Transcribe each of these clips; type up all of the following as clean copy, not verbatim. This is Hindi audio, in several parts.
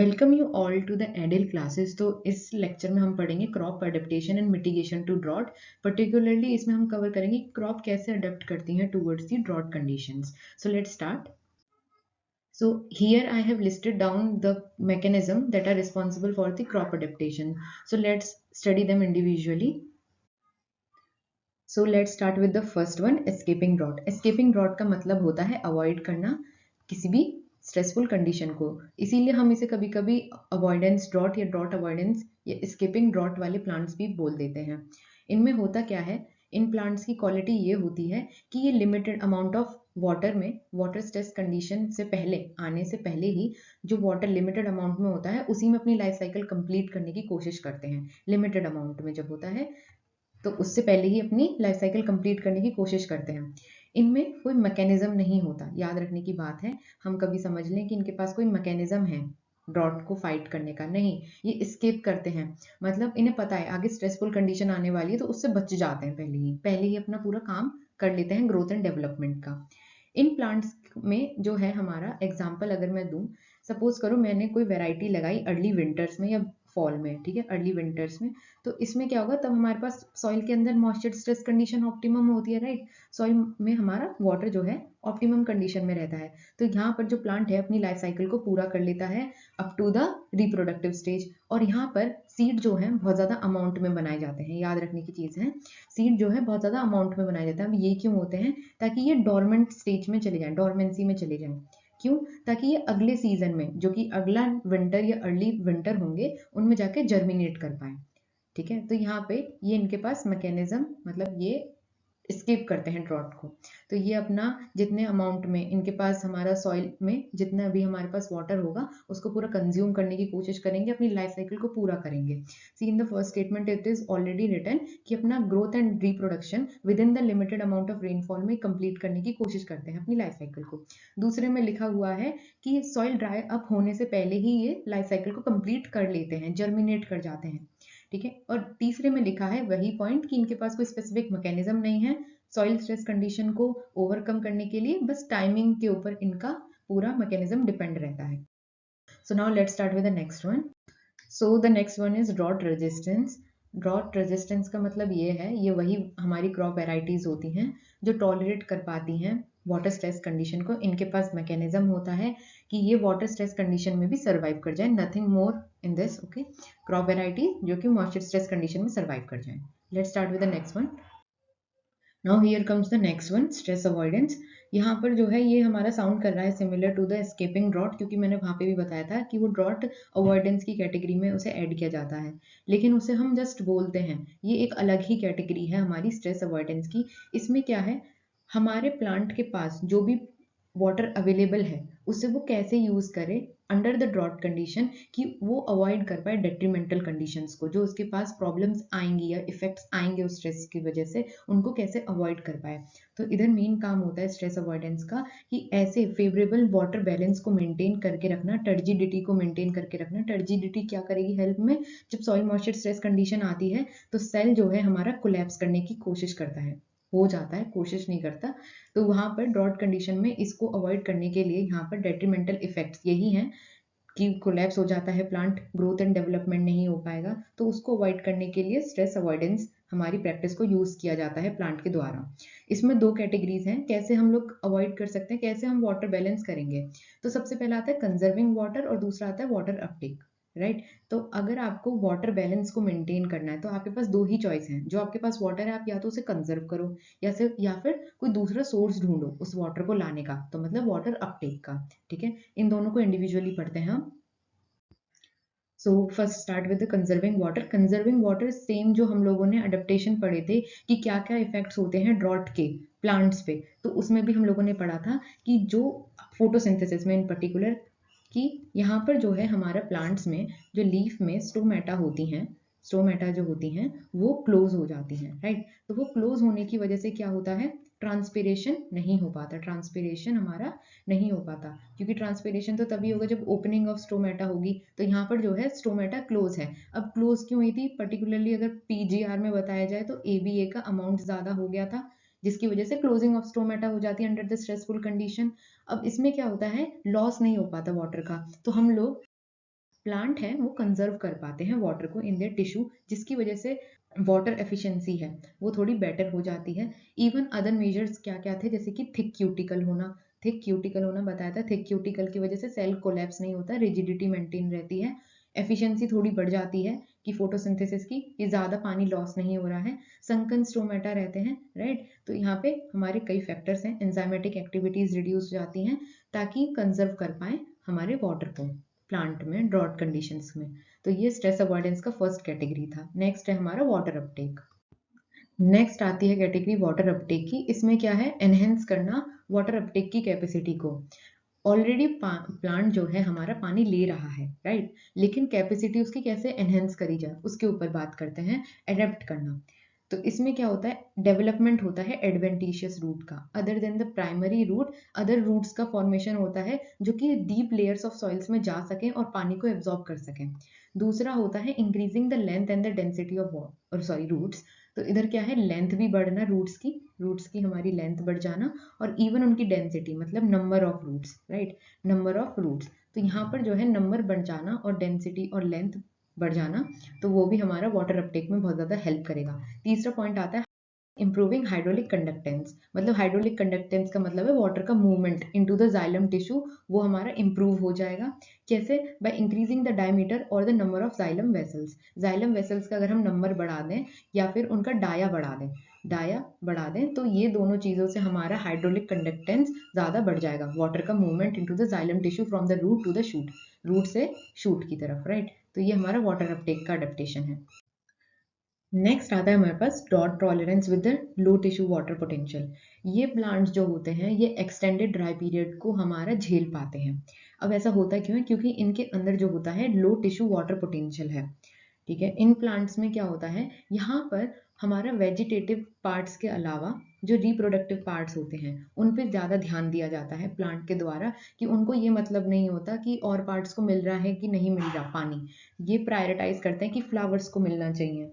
Welcome you all to the एडिल क्लासेस। तो इस लेक्चर में हम पढ़ेंगे crop adaptation and mitigation to drought. Particularly इसमें हम कवर करेंगे क्रॉप कैसे अडेप्ट करती हैं towards the drought conditions. So let's start. So here I have listed down the mechanism that are responsible for the crop adaptation. So let's study them individually. So let's start with the first one, escaping drought. Escaping drought का मतलब होता है अवॉइड करना किसी भी स्ट्रेसफुल कंडीशन को, इसीलिए हम इसे कभी कभी अवॉइडेंस ड्रॉट या ड्रॉट अवॉइडेंस या एस्केपिंग ड्रॉट वाले प्लांट्स भी बोल देते हैं। इनमें होता क्या है, इन प्लांट्स की क्वालिटी ये होती है कि ये लिमिटेड अमाउंट ऑफ वाटर में, वाटर स्ट्रेस कंडीशन से पहले आने से पहले ही जो वाटर लिमिटेड अमाउंट में होता है उसी में अपनी लाइफ साइकिल कंप्लीट करने की कोशिश करते हैं। लिमिटेड अमाउंट में जब होता है तो उससे पहले ही अपनी लाइफ साइकिल कंप्लीट करने की कोशिश करते हैं। इनमें कोई मैकेनिज्म नहीं होता, याद रखने की बात है। हम कभी समझ लें कि इनके पास कोई मैकेनिज्म है ड्रॉट को फाइट करने का, नहीं, ये एस्केप करते हैं। मतलब इन्हें पता है आगे स्ट्रेसफुल कंडीशन आने वाली है तो उससे बच जाते हैं, पहले ही अपना पूरा काम कर लेते हैं ग्रोथ एंड डेवलपमेंट का। इन प्लांट्स में जो है हमारा एग्जाम्पल अगर मैं दूं, सपोज करो मैंने कोई वेराइटी लगाई अर्ली विंटर्स में या फॉल में, ठीक है, अर्ली विंटर्स में, तो इसमें क्या होगा, तब हमारे पास सॉइल के अंदर मॉइस्चर स्ट्रेस कंडीशन ऑप्टिमम होती है, राइट। सॉइल में हमारा वाटर जो है ऑप्टिमम कंडीशन में रहता है, तो यहाँ पर जो प्लांट है अपनी लाइफ साइकिल को पूरा कर लेता है up to the reproductive stage. और यहाँ पर सीड जो है बहुत ज़्यादा अमाउंट में बनाए जाते हैं, याद रखने की चीज़ है, सीड जो है बहुत ज़्यादा अमाउंट में बनाए जाते हैं। अब ये क्यों होते हैं, ताकि ये डोरमेंट स्टेज में चले जाएं, डोरमेंसी में चले जाएं। क्यों, ताकि ये अगले सीजन में जो कि अगला विंटर या अर्ली विंटर होंगे उनमें जाके जर्मिनेट कर पाए। ठीक है, तो यहाँ पे ये इनके पास मैकेनिज्म, मतलब ये स्किप करते हैं ड्रॉट को। तो ये अपना जितने अमाउंट में इनके पास हमारा सॉइल में जितना भी हमारे पास वाटर होगा उसको पूरा कंज्यूम करने की कोशिश करेंगे, अपनी लाइफ साइकिल को पूरा करेंगे। See in the first statement it is already written कि अपना growth and reproduction within the limited amount of rainfall में कंप्लीट करने की कोशिश करते हैं अपनी लाइफ साइकिल को। दूसरे में लिखा हुआ है कि सॉइल ड्राई अप होने से पहले ही ये लाइफ साइकिल को कंप्लीट कर लेते हैं, जर्मिनेट कर जाते हैं। ठीक है, और तीसरे में लिखा है वही पॉइंट कि इनके पास कोई स्पेसिफिक मैकेनिज्म नहीं है सॉइल स्ट्रेस कंडीशन को ओवरकम करने के लिए, बस टाइमिंग के ऊपर इनका पूरा मैकेनिज्म डिपेंड रहता है। So now let's start with the next one. So the next one is drought resistance. Drought resistance का मतलब ये है, ये वही हमारी क्रॉप वेराइटीज होती हैं जो टॉलरेट कर पाती हैं वाटर स्ट्रेस कंडीशन को। इनके पास मैकेनिज्म होता है कि ये वाटर स्ट्रेस कंडीशन में भी सर्वाइव कर जाए, nothing more in this. Okay, crop variety जो कि मॉइस्चर स्ट्रेस कंडीशन में सर्वाइव कर जाए। Let's start with the next one. Now here comes the next one, stress avoidance. यहाँ पर जो है ये हमारा साउंड कर रहा है similar to the escaping drought, क्योंकि मैंने वहाँ पे भी बताया था कि वो ड्रॉट अवॉइडेंस की कैटेगरी में उसे ऐड किया जाता है, लेकिन उसे हम जस्ट बोलते हैं। ये एक अलग ही कैटेगरी है हमारी स्ट्रेस अवॉइडेंस की। इसमें क्या है, हमारे प्लांट के पास जो भी वाटर अवेलेबल है उसे वो कैसे यूज करे अंडर द ड्रॉट कंडीशन कि वो अवॉइड कर पाए डेट्रीमेंटल कंडीशंस को, जो उसके पास प्रॉब्लम्स आएंगी या इफेक्ट्स आएंगे उस स्ट्रेस की वजह से, उनको कैसे अवॉइड कर पाए। तो इधर मेन काम होता है स्ट्रेस अवॉइडेंस का कि ऐसे फेवरेबल वाटर बैलेंस को मेंटेन करके रखना, टर्जिडिटी को मेंटेन करके रखना। टर्जिडिटी क्या करेगी हेल्प में, जब सॉइल मॉइस्चर स्ट्रेस कंडीशन आती है तो सेल जो है हमारा कोलैप्स करने की कोशिश करता है, हो जाता है, कोशिश नहीं करता। तो वहां पर ड्रॉट कंडीशन में इसको अवॉइड करने के लिए यहाँ पर डेट्रीमेंटल इफेक्ट्स यही हैं कि कोलैप्स हो जाता है प्लांट, ग्रोथ एंड डेवलपमेंट नहीं हो पाएगा। तो उसको अवॉइड करने के लिए स्ट्रेस अवॉइडेंस हमारी प्रैक्टिस को यूज किया जाता है प्लांट के द्वारा। इसमें दो कैटेगरीज हैं कैसे हम लोग अवॉइड कर सकते हैं, कैसे हम वाटर बैलेंस करेंगे। तो सबसे पहला आता है कंजर्विंग वाटर और दूसरा आता है वाटर अपटेक, राइट। तो अगर आपको वाटर बैलेंस को मेंटेन करना है तो आपके पास दो ही चॉइस हैं। जो आपके पास वाटर है आप या तो उसे कंजर्व करो या फिर कोई दूसरा सोर्स ढूंढो उस वाटर को लाने का, तो मतलब वाटर अपटेक का। ठीक है, इन दोनों को इंडिविजुअली पढ़ते हैं हम। So first start with conserving water. Conserving water same जो हम लोगों ने अडेप्टेशन पढ़े थे कि क्या क्या इफेक्ट्स होते हैं ड्रॉट के प्लांट्स पे, तो उसमें भी हम लोगों ने पढ़ा था कि जो फोटोसिंथेसिस में इन पर्टिकुलर, कि यहाँ पर जो है हमारा प्लांट्स में जो लीफ में स्टोमेटा होती हैं, स्टोमेटा जो होती हैं वो क्लोज हो जाती हैं, राइट। तो वो क्लोज होने की वजह से क्या होता है, ट्रांसपिरेशन नहीं हो पाता, ट्रांसपिरेशन हमारा नहीं हो पाता, क्योंकि ट्रांसपिरेशन तो तभी होगा जब ओपनिंग ऑफ स्टोमेटा होगी। तो यहाँ पर जो है स्टोमेटा क्लोज है। अब क्लोज क्यों हुई थी, पर्टिकुलरली अगर पीजीआर में बताया जाए तो एबीए का अमाउंट ज्यादा हो गया था, जिसकी वजह से क्लोजिंग ऑफ स्टोमेटा हो जाती है अंडर द स्ट्रेसफुल कंडीशन। अब इसमें क्या होता है, लॉस नहीं हो पाता वाटर का, तो हम लोग प्लांट है वो कंजर्व कर पाते हैं वाटर को इन देयर टिश्यू, जिसकी वजह से वाटर एफिशिएंसी है वो थोड़ी बेटर हो जाती है। इवन अदर मेजर्स क्या क्या थे, जैसे कि थिक क्यूटिकल होना, थिक क्यूटिकल होना बताया था, थिक क्यूटिकल की वजह से सेल कोलैप्स नहीं होता, रिजिडिटी मेंटेन रहती है, एफिशिएंसी थोड़ी बढ़ जाती है कि फोटोसिंथेसिस की, कि ज़्यादा पानी लॉस नहीं हो रहा है, संकन स्टोमेटा रहते हैं, राइट। तो यहाँ पे हमारे कई फैक्टर्स हैं, एंजाइमेटिक एक्टिविटीज रिड्यूस हो जाती हैं ताकि कंजर्व कर पाए हमारे वाटर को प्लांट में ड्रॉट कंडीशंस में। तो ये स्ट्रेस अवॉइडेंस का फर्स्ट कैटेगरी था। नेक्स्ट है हमारा वाटर अपटेक। नेक्स्ट आती है कैटेगरी वाटर अपटेक की। इसमें क्या है, एनहेंस करना वाटर अपटेक की कैपेसिटी को। ऑलरेडी प्लांट जो है हमारा पानी ले रहा है, राइट, लेकिन कैपेसिटी उसकी कैसे एनहेंस करी जाए उसके ऊपर बात करते हैं, एडेप्ट करना। तो इसमें क्या होता है, डेवलपमेंट होता है एडवेंटिशियस रूट का, other than the primary root other roots का फॉर्मेशन होता है जो कि डीप लेयर्स ऑफ सॉइल्स में जा सकें और पानी को एब्जॉर्ब कर सकें। दूसरा होता है increasing the length and the density of roots. तो इधर क्या है, लेंथ भी बढ़ना रूट्स की हमारी लेंथ बढ़ जाना, और इवन उनकी डेंसिटी मतलब number of roots, right, number of roots. तो यहाँ पर जो है नंबर बढ़ जाना और डेंसिटी और लेंथ बढ़ जाना, तो वो भी हमारा वाटर अपटेक में बहुत ज़्यादा हेल्प करेगा। तीसरा पॉइंट आता है इंप्रूविंग हाइड्रोलिक कंडक्टेंस। मतलब हाइड्रोलिक कंडक्टेंस का मतलब है वाटर का movement into the xylem tissue, वो हमारा इंप्रूव हो जाएगा। कैसे, बाय इंक्रीजिंग द डायमीटर और the number of xylem vessels. Xylem vessels का अगर हम नंबर बढ़ा दें या फिर उनका डाया बढ़ा दें तो ये दोनों चीज़ों से हमारा हाइड्रोलिक कंडक्टेंस ज़्यादा बढ़ जाएगा, वाटर का movement into the xylem tissue from the root to the shoot, root से शूट की तरफ, राइट। तो ये हमारा वाटर अपटेक का अडेप्टेशन है। नेक्स्ट आता है हमारे पास drought tolerance with the low tissue water potential. ये प्लांट्स जो होते हैं ये एक्सटेंडेड ड्राई पीरियड को हमारा झेल पाते हैं। अब ऐसा होता क्यों है, क्योंकि इनके अंदर जो होता है लो टिश्यू वाटर पोटेंशियल है, ठीक है। इन प्लांट्स में क्या होता है, यहाँ पर हमारा वेजिटेटिव पार्ट्स के अलावा जो रिप्रोडक्टिव पार्ट्स होते हैं उन पर ज़्यादा ध्यान दिया जाता है प्लांट के द्वारा, कि उनको ये मतलब नहीं होता कि और पार्ट्स को मिल रहा है कि नहीं मिल रहा पानी। ये प्रायोरिटाइज करते हैं कि फ्लावर्स को मिलना चाहिए,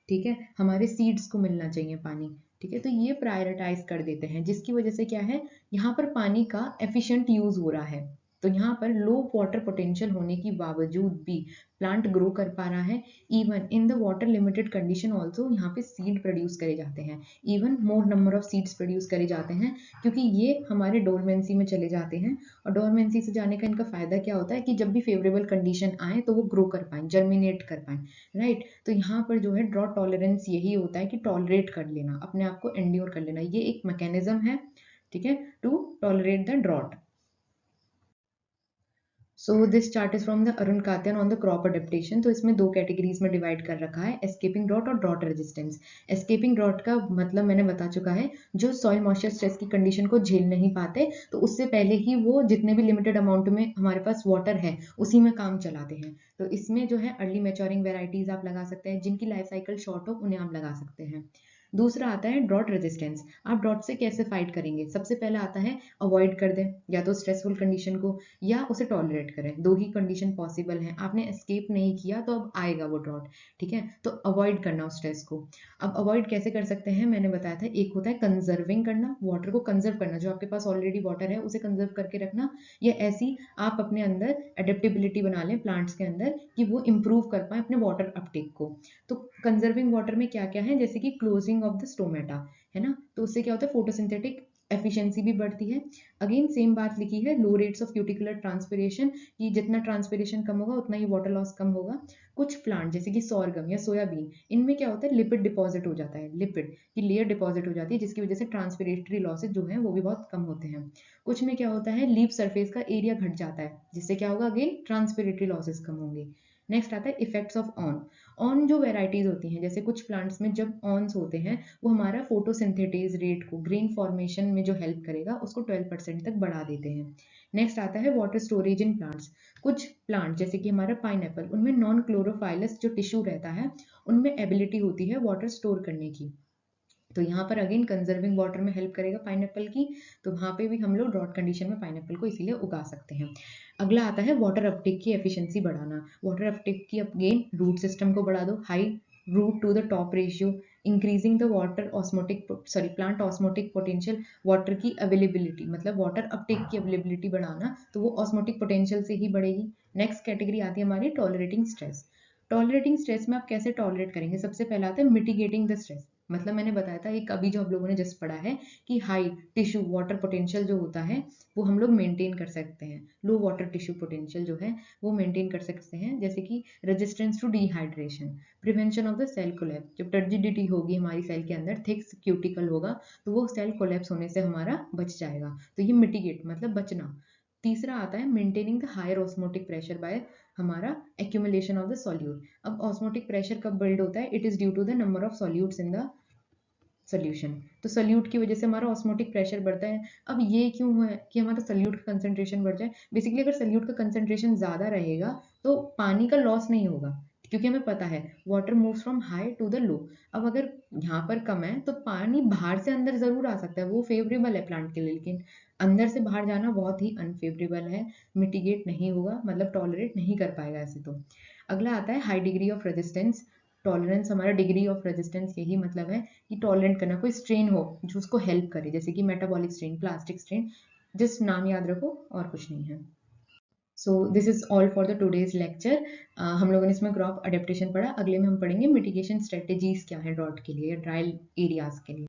ठीक है, हमारे सीड्स को मिलना चाहिए पानी, ठीक है। तो ये प्रायोरिटाइज कर देते हैं, जिसकी वजह से क्या है, यहाँ पर पानी का एफिशिएंट यूज हो रहा है। तो यहाँ पर लो वाटर पोटेंशियल होने की बावजूद भी प्लांट ग्रो कर पा रहा है। Even in the water limited condition also यहाँ पे सीड प्रोड्यूस करे जाते हैं, even more number of seeds produce करे जाते हैं, क्योंकि ये हमारे डोरमेंसी में चले जाते हैं। और डोरमेंसी से जाने का इनका फायदा क्या होता है कि जब भी फेवरेबल कंडीशन आए तो वो ग्रो कर पाए, जर्मिनेट कर पाए, राइट। तो यहाँ पर जो है ड्रॉट टॉलरेंस यही होता है कि टॉलरेट कर लेना, अपने आप को एंड्योर कर लेना, ये एक मैकेनिज्म है, ठीक है, to tolerate the drought. So this chart is from the Arun Katiyan on the crop adaptation. तो इसमें दो कैटेगरीज में डिवाइड कर रखा है, एस्केपिंग ड्रॉट और ड्रॉट रेजिस्टेंस। एस्केपिंग ड्रॉट का मतलब मैंने बता चुका है, जो सॉइल मॉइस्चर स्ट्रेस की कंडीशन को झेल नहीं पाते, तो उससे पहले ही वो जितने भी लिमिटेड अमाउंट में हमारे पास वाटर है उसी में काम चलाते हैं। तो इसमें जो है अर्ली मैच्योरिंग वेराइटीज आप लगा सकते हैं, जिनकी लाइफ साइकिल शॉर्ट हो उन्हें आप लगा सकते हैं। दूसरा आता है ड्रॉट रेजिस्टेंस। आप ड्रॉट से कैसे फाइट करेंगे, सबसे पहला आता है अवॉइड कर दें या तो स्ट्रेसफुल कंडीशन को, या उसे टॉलरेट करें, दो ही कंडीशन पॉसिबल है। आपने एस्केप नहीं किया तो अब आएगा वो ड्रॉट, ठीक है, तो अवॉइड करना उस स्ट्रेस को। अब अवॉइड कैसे कर सकते हैं, मैंने बताया था, एक होता है कंजर्विंग करना, वाटर को कंजर्व करना, जो आपके पास ऑलरेडी वाटर है उसे कंजर्व करके रखना, या ऐसी आप अपने अंदर एडेप्टेबिलिटी बना लें प्लांट्स के अंदर कि वो इंप्रूव कर पाए अपने वाटर अपटेक को। तो कंजर्विंग वाटर में क्या क्या है, जैसे कि क्लोजिंग ऑफ द स्टोमेटा, है ना, तो उससे क्या होता है, फोटोसिंथेटिक एफिशिएंसी भी बढ़ती है। अगेन सेम बात लिखी है, लो रेट्स ऑफ क्यूटिकुलर ट्रांसपिरेशन, कि जितना ट्रांसपिरेशन कम होगा उतना ही वाटर लॉस कम होगा। कुछ प्लांट जैसे कि सोरगम या सोयाबीन, इनमें क्या होता है, लिपिड डिपॉजिट हो जाता है, लिपिड की लेयर डिपॉजिट हो जाती है, जिसकी वजह से ट्रांसपिरेटरी लॉसेज जो है वो भी बहुत कम होते हैं। कुछ में क्या होता है, लीफ सरफेस का एरिया घट जाता है, जिससे क्या होगा, अगेन ट्रांसपिरेटरी लॉसेज कम होंगे। नेक्स्ट आता है इफेक्ट्स ऑफ ऑन जो वेराइटीज होती हैं, जैसे कुछ प्लांट्स में जब ऑन्स होते हैं वो हमारा फोटोसिंथेटेज रेट को, ग्रेन फॉर्मेशन में जो हेल्प करेगा उसको 12% तक बढ़ा देते हैं। नेक्स्ट आता है वाटर स्टोरेज इन प्लांट्स। कुछ प्लांट जैसे कि हमारा पाइनएप्पल, उनमें नॉन क्लोरोफाइलस जो टिश्यू रहता है उनमें एबिलिटी होती है वाटर स्टोर करने की, तो यहाँ पर अगेन कंजर्विंग वाटर में हेल्प करेगा पाइनएप्पल की। तो वहाँ पे भी हम लोग ड्रॉट कंडीशन में पाइनएप्पल को इसीलिए उगा सकते हैं। अगला आता है वाटर अपटेक की एफिशिएंसी बढ़ाना। वाटर अपटेक की अगेन रूट सिस्टम को बढ़ा दो, high root to the top ratio, increasing the water osmotic plant osmotic potential, water की अवेलेबिलिटी मतलब वाटर अपटेक की अवेलेबिलिटी बढ़ाना, तो वो ऑस्मोटिक पोटेंशियल से ही बढ़ेगी। नेक्स्ट कैटेगरी आती है हमारी टॉलरेटिंग स्ट्रेस। टॉलरेटिंग स्ट्रेस में आप कैसे टॉलरेट करेंगे? सबसे पहला आता है मिटिगेटिंग द स्ट्रेस, मतलब मैंने बताया था एक अभी जो हम लोगों ने जस्ट पढ़ा है कि हाई टिश्यू वाटर पोटेंशियल जो होता है वो हम लोग मेंटेन कर सकते हैं, लो वाटर टिश्यू पोटेंशियल जो है वो मेंटेन कर सकते हैं, जैसे कि resistance to dehydration, prevention of the cell collapse, जब टर्जिडिटी होगी हमारी सेल के अंदर, थिक क्यूटिकल होगा तो वो सेल कोलैप्स होने से हमारा बच जाएगा, तो ये मिटिगेट मतलब बचना। तीसरा आता है maintaining the higher osmotic pressure by हमारा एक्यूमुलेशन ऑफ द सॉल्यूट। अब ऑस्मोटिक प्रेशर कब बिल्ड होता है? It is due to the number of solutes in the solution, तो सोल्यूट की वजह से हमारा ऑस्मोटिक प्रेशर बढ़ता है। अब ये क्यों है कि हमारा सोल्यूट का कंसंट्रेशन बढ़ जाए? बेसिकली अगर सोल्यूट का कंसंट्रेशन ज़्यादा रहेगा तो पानी का लॉस नहीं होगा, क्योंकि हमें पता है water moves from high to the low. अब अगर यहाँ पर कम है तो पानी बाहर से अंदर ज़रूर आ सकता है, वो फेवरेबल है प्लांट के लिए, लेकिन अंदर से बाहर जाना बहुत ही अनफेवरेबल है, मिटिगेट नहीं होगा, मतलब टॉलरेट नहीं कर पाएगा ऐसे तो। अगला आता है high degree of resistance. Tolerance हमारा डिग्री ऑफ रेजिस्टेंस, यही मतलब है कि टॉलरेंट करना, कोई स्ट्रेन हो जो उसको हेल्प करे, जैसे कि metabolic strain, plastic strain, just नाम याद रखो और कुछ नहीं है। So this is all for the today's lecture. हम लोगों ने इसमें क्रॉप अडेप्टेशन पढ़ा, अगले में हम पढ़ेंगे मिटिगेशन स्ट्रेटेजीज क्या है ड्रॉट के लिए, ड्राई एरियाज के लिए।